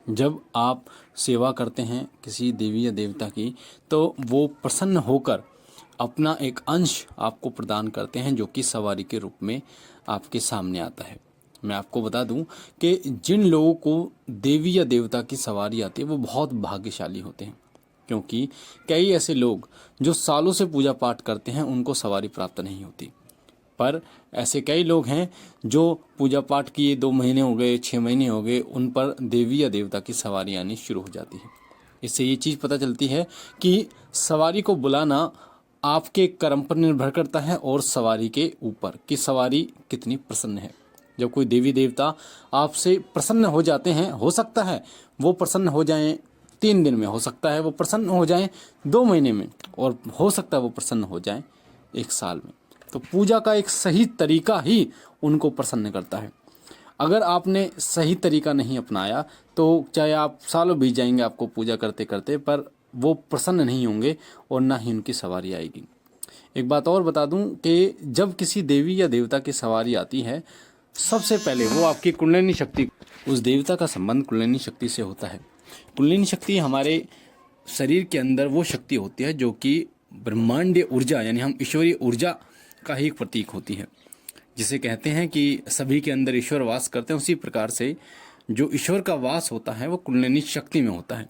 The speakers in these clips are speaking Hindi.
जब आप सेवा करते हैं किसी देवी या देवता की, तो वो प्रसन्न होकर अपना एक अंश आपको प्रदान करते हैं, जो कि सवारी के रूप में आपके सामने आता है। मैं आपको बता दूं कि जिन लोगों को देवी या देवता की सवारी आती है वो बहुत भाग्यशाली होते हैं, क्योंकि कई ऐसे लोग जो सालों से पूजा पाठ करते हैं उनको सवारी प्राप्त नहीं होती। पर ऐसे कई लोग हैं जो पूजा पाठ किए 2 महीने हो गए, 6 महीने हो गए, उन पर देवी या देवता की सवारी आनी शुरू हो जाती है। इससे ये चीज़ पता चलती है कि सवारी को बुलाना आपके कर्म पर निर्भर करता है और सवारी के ऊपर कि सवारी कितनी प्रसन्न है। जब कोई देवी देवता आपसे प्रसन्न हो जाते हैं, हो सकता है वो प्रसन्न हो जाएं 3 दिन में, हो सकता है वो प्रसन्न हो जाएं 2 महीने में, और हो सकता है वो प्रसन्न हो जाएं 1 साल में। तो पूजा का एक सही तरीका ही उनको प्रसन्न करता है। अगर आपने सही तरीका नहीं अपनाया तो चाहे आप सालों बीत जाएंगे आपको पूजा करते करते, पर वो प्रसन्न नहीं होंगे और ना ही उनकी सवारी आएगी। एक बात और बता दूं कि जब किसी देवी या देवता की सवारी आती है, सबसे पहले वो आपकी कुंडलिनी शक्ति, उस देवता का संबंध कुंडलिनी शक्ति से होता है। कुंडलिनी शक्ति हमारे शरीर के अंदर वो शक्ति होती है जो कि ब्रह्मांडीय ऊर्जा, यानी हम ईश्वरीय ऊर्जा का ही एक प्रतीक होती है। जिसे कहते हैं कि सभी के अंदर ईश्वर वास करते हैं, उसी प्रकार से जो ईश्वर का वास होता है वो कुंडलिनी शक्ति में होता है।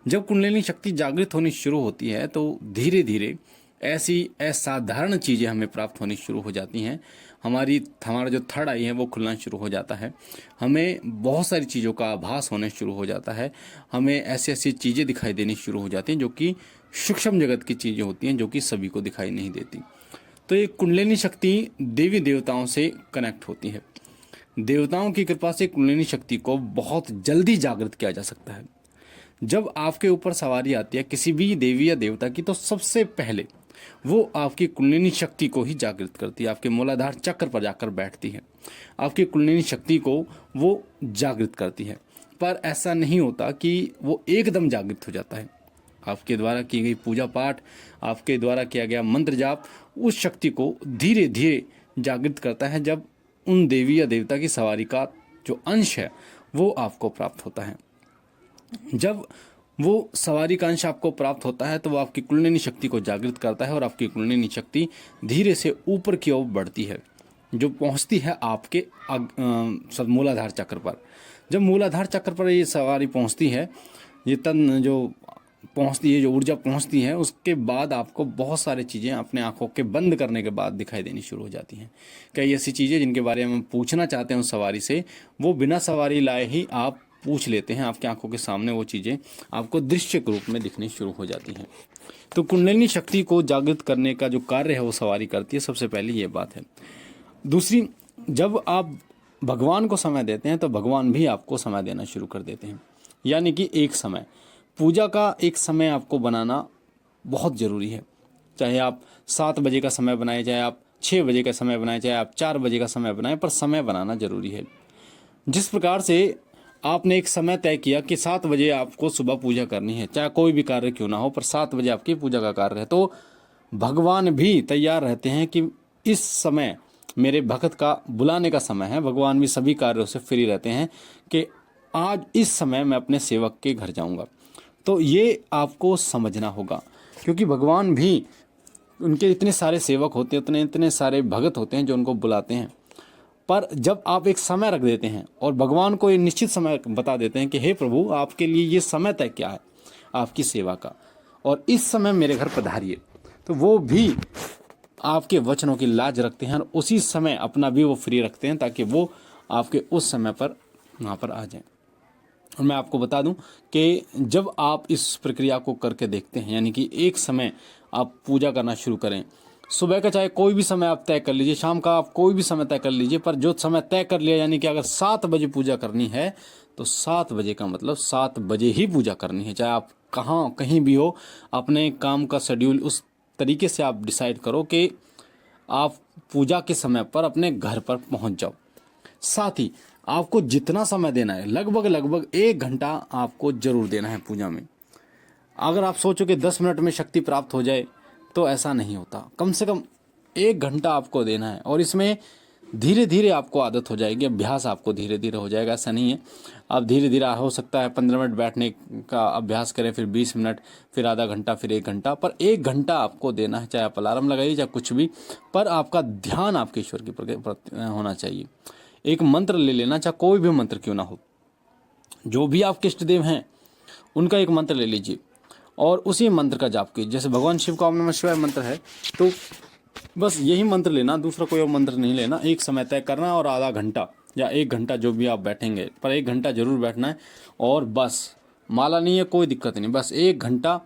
जब कुंडलिनी शक्ति जागृत होनी शुरू होती है तो धीरे धीरे ऐसी असाधारण चीज़ें हमें प्राप्त होनी शुरू हो जाती हैं। हमारा जो थर्ड आई है वो खुलना शुरू हो जाता है। हमें बहुत सारी चीज़ों का आभास होने शुरू हो जाता है। हमें ऐसी ऐसी चीज़ें दिखाई देनी शुरू हो जाती हैं जो कि सूक्ष्म जगत की चीज़ें होती हैं, जो कि सभी को दिखाई नहीं देती। तो ये कुंडलिनी शक्ति देवी देवताओं से कनेक्ट होती है। देवताओं की कृपा से कुंडलिनी शक्ति को बहुत जल्दी जागृत किया जा सकता है। जब आपके ऊपर सवारी आती है किसी भी देवी या देवता की, तो सबसे पहले वो आपकी कुंडलिनी शक्ति को ही जागृत करती है, आपके मूलाधार चक्र पर जाकर बैठती है, आपकी कुंडलिनी शक्ति को वो जागृत करती है। पर ऐसा नहीं होता कि वो एकदम जागृत हो जाता है। आपके द्वारा की गई पूजा पाठ, आपके द्वारा किया गया मंत्र जाप उस शक्ति को धीरे धीरे जागृत करता है। जब उन देवी या देवता की सवारी का जो अंश है वो आपको प्राप्त होता है, जब वो सवारी का अंश आपको प्राप्त होता है तो वो आपकी कुंडलिनी शक्ति को जागृत करता है और आपकी कुंडलिनी शक्ति धीरे से ऊपर की ओर बढ़ती है, जो पहुंचती है आपके मूलाधार चक्र पर। जब मूलाधार चक्र पर ये सवारी पहुंचती है, ये तन जो पहुंचती है, जो ऊर्जा पहुंचती है, उसके बाद आपको बहुत सारी चीज़ें अपने आंखों के बंद करने के बाद दिखाई देनी शुरू हो जाती हैं। कई ऐसी चीज़ें जिनके बारे में हम पूछना चाहते हैं उस सवारी से, वो बिना सवारी लाए ही आप पूछ लेते हैं। आपकी आंखों के सामने वो चीज़ें आपको दृश्य के रूप में दिखनी शुरू हो जाती हैं। तो कुंडलिनी शक्ति को जागृत करने का जो कार्य है वो सवारी करती है। सबसे पहली ये बात है। दूसरी, जब आप भगवान को समय देते हैं तो भगवान भी आपको समय देना शुरू कर देते हैं। यानी कि एक समय, पूजा का एक समय आपको बनाना बहुत ज़रूरी है। चाहे आप 7 बजे का समय बनाएं, चाहे आप 6 बजे का समय बनाएं, चाहे आप 4 बजे का समय बनाएं, पर समय बनाना ज़रूरी है। जिस प्रकार से आपने एक समय तय किया कि 7 बजे आपको सुबह पूजा करनी है, चाहे कोई भी कार्य क्यों ना हो, पर 7 बजे आपकी पूजा का कार्य है, तो भगवान भी तैयार रहते हैं कि इस समय मेरे भक्त का बुलाने का समय है। भगवान भी सभी कार्यों से फ्री रहते हैं कि आज इस समय मैं अपने सेवक के घर जाऊंगा। तो ये आपको समझना होगा, क्योंकि भगवान भी, उनके इतने सारे सेवक होते हैं, इतने सारे भगत होते हैं जो उनको बुलाते हैं। पर जब आप एक समय रख देते हैं और भगवान को एक निश्चित समय बता देते हैं कि हे प्रभु, आपके लिए ये समय तय क्या है आपकी सेवा का, और इस समय मेरे घर पधारिए, तो वो भी आपके वचनों की लाज रखते हैं और उसी समय अपना भी वो फ्री रखते हैं ताकि वो आपके उस समय पर वहाँ पर आ जाएं। और मैं आपको बता दूं कि जब आप इस प्रक्रिया को करके देखते हैं, यानी कि एक समय आप पूजा करना शुरू करें, सुबह का चाहे कोई भी समय आप तय कर लीजिए, शाम का आप कोई भी समय तय कर लीजिए, पर जो समय तय कर लिया, यानी कि अगर 7 बजे पूजा करनी है तो 7 बजे का मतलब 7 बजे ही पूजा करनी है। चाहे आप कहीं भी हो, अपने काम का शेड्यूल उस तरीके से आप डिसाइड करो कि आप पूजा के समय पर अपने घर पर पहुंच जाओ। साथ ही आपको जितना समय देना है, लगभग 1 घंटा आपको जरूर देना है पूजा में। अगर आप सोचो कि 10 मिनट में शक्ति प्राप्त हो जाए, तो ऐसा नहीं होता। कम से कम 1 घंटा आपको देना है, और इसमें धीरे धीरे आपको आदत हो जाएगी, अभ्यास आपको धीरे धीरे हो जाएगा। ऐसा नहीं है, आप धीरे धीरे हो सकता है 15 मिनट बैठने का अभ्यास करें, फिर 20 मिनट, फिर आधा घंटा, फिर 1 घंटा, पर 1 घंटा आपको देना है। चाहे आप अलार्म लगाइए, चाहे कुछ भी, पर आपका ध्यान आपके ईश्वर के प्रति होना चाहिए। एक मंत्र ले लेना, चाहे कोई भी मंत्र क्यों ना हो, जो भी आपके इष्ट देव हैं उनका एक मंत्र ले लीजिए और उसी मंत्र का जाप कीजिए। जैसे भगवान शिव का ओम नमः शिवाय मंत्र है, तो बस यही मंत्र लेना, दूसरा कोई और मंत्र नहीं लेना। एक समय तय करना और आधा घंटा या 1 घंटा जो भी आप बैठेंगे, पर 1 घंटा जरूर बैठना है। और बस माला नहीं है, कोई दिक्कत नहीं, बस 1 घंटा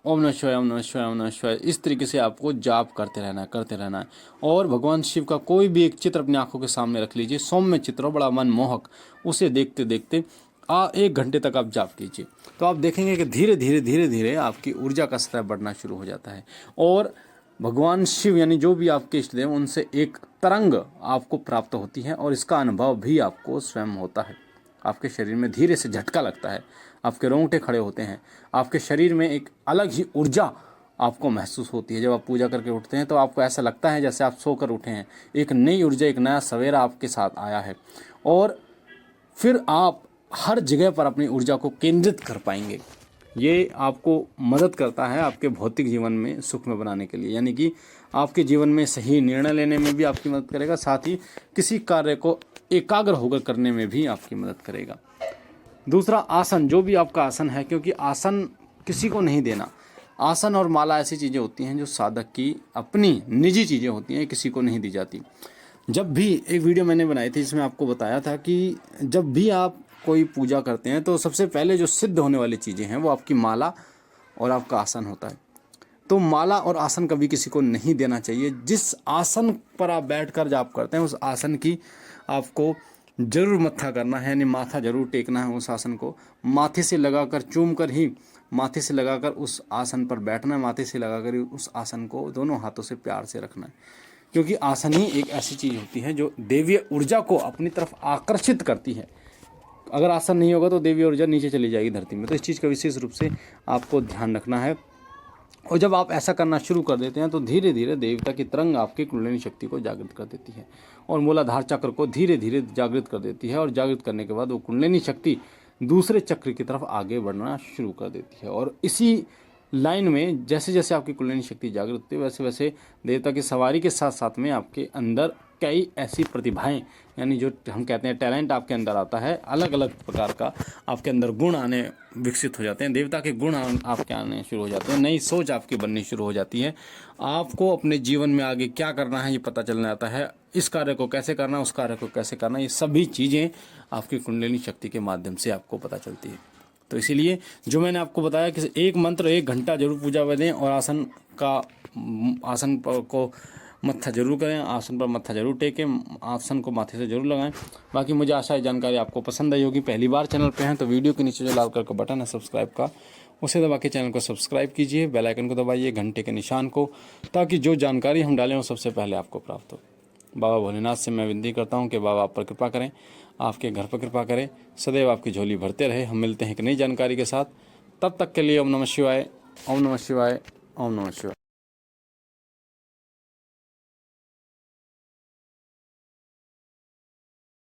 ओम नमः शिवाय, ओम नमः शिवाय, ओम नमः शिवाय, इस तरीके से आपको जाप करते रहना है। और भगवान शिव का कोई भी एक चित्र अपनी आंखों के सामने रख लीजिए, सौम्य चित्र हो, बड़ा मनमोहक, उसे देखते देखते 1 घंटे तक आप जाप कीजिए। तो आप देखेंगे कि धीरे धीरे आपकी ऊर्जा का स्तर बढ़ना शुरू हो जाता है और भगवान शिव यानी जो भी आपके इष्ट देव, उनसे एक तरंग आपको प्राप्त होती है और इसका अनुभव भी आपको स्वयं होता है। आपके शरीर में धीरे से झटका लगता है, आपके रोंगटे खड़े होते हैं, आपके शरीर में एक अलग ही ऊर्जा आपको महसूस होती है। जब आप पूजा करके उठते हैं तो आपको ऐसा लगता है जैसे आप सोकर उठे हैं, एक नई ऊर्जा, एक नया सवेरा आपके साथ आया है और फिर आप हर जगह पर अपनी ऊर्जा को केंद्रित कर पाएंगे। ये आपको मदद करता है आपके भौतिक जीवन में सुख में बनाने के लिए, यानी कि आपके जीवन में सही निर्णय लेने में भी आपकी मदद करेगा, साथ ही किसी कार्य को एकाग्र होकर करने में भी आपकी मदद करेगा। दूसरा, आसन, जो भी आपका आसन है, क्योंकि आसन किसी को नहीं देना। आसन और माला ऐसी चीज़ें होती हैं जो साधक की अपनी निजी चीज़ें होती हैं, किसी को नहीं दी जाती। जब भी एक वीडियो मैंने बनाई थी जिसमें आपको बताया था कि जब भी आप कोई पूजा करते हैं तो सबसे पहले जो सिद्ध होने वाली चीज़ें हैं वो आपकी माला और आपका आसन होता है। तो माला और आसन कभी किसी को नहीं देना चाहिए। जिस आसन पर आप बैठकर जाप करते हैं उस आसन की आपको जरूर मत्था करना है, यानी माथा जरूर टेकना है। उस आसन को माथे से लगाकर, चूम कर ही माथे से लगाकर उस आसन पर बैठना है, माथे से लगाकर उस आसन को दोनों हाथों से प्यार से रखना है, क्योंकि आसन ही एक ऐसी चीज़ होती है जो देवीय ऊर्जा को अपनी तरफ आकर्षित करती है। अगर आसन नहीं होगा तो देवीय ऊर्जा नीचे चली जाएगी धरती में। तो इस चीज़ का विशेष रूप से आपको ध्यान रखना है। और जब आप ऐसा करना शुरू कर देते हैं तो धीरे धीरे देवता की तरंग आपकी कुंडलिनी शक्ति को जागृत कर देती है और मूलाधार चक्र को धीरे धीरे जागृत कर देती है। और जागृत करने के बाद वो कुंडलिनी शक्ति दूसरे चक्र की तरफ आगे बढ़ना शुरू कर देती है। और इसी लाइन में जैसे जैसे आपकी कुंडलिनी शक्ति जागृत होती है वैसे वैसे देवता की सवारी के साथ साथ में आपके अंदर कई ऐसी प्रतिभाएं, यानी जो हम कहते हैं टैलेंट, आपके अंदर आता है। अलग अलग प्रकार का आपके अंदर गुण आने विकसित हो जाते हैं, देवता के गुण आपके आने शुरू हो जाते हैं, नई सोच आपकी बननी शुरू हो जाती है। आपको अपने जीवन में आगे क्या करना है ये पता चलने आता है, इस कार्य को कैसे करना है, उस कार्य को कैसे करना है, ये सभी चीज़ें आपकी कुंडलिनी शक्ति के माध्यम से आपको पता चलती है। तो इसीलिए जो मैंने आपको बताया कि एक मंत्र 1 घंटा जरूर पूजा में दें और आसन को मत्था जरूर करें, आसन पर मत्था जरूर टेकें, आसन को माथे से जरूर लगाएं। बाकी मुझे आशा है जानकारी आपको पसंद आई होगी। पहली बार चैनल पे हैं तो वीडियो के नीचे जो लाल कलर का बटन है सब्सक्राइब का, उसे दबा के चैनल को सब्सक्राइब कीजिए, बेल आइकन को दबाइए, घंटे के निशान को, ताकि जो जानकारी हम डालें वो सबसे पहले आपको प्राप्त हो। बाबा भोलेनाथ से मैं विनती करता हूँ कि बाबा आप पर कृपा करें, आपके घर पर कृपा करें, सदैव आपकी झोली भरते रहे। हम मिलते हैं एक नई जानकारी के साथ, तब तक के लिए ओम नमः शिवाय, ओम नमः शिवाय, ओम नमः शिवाय।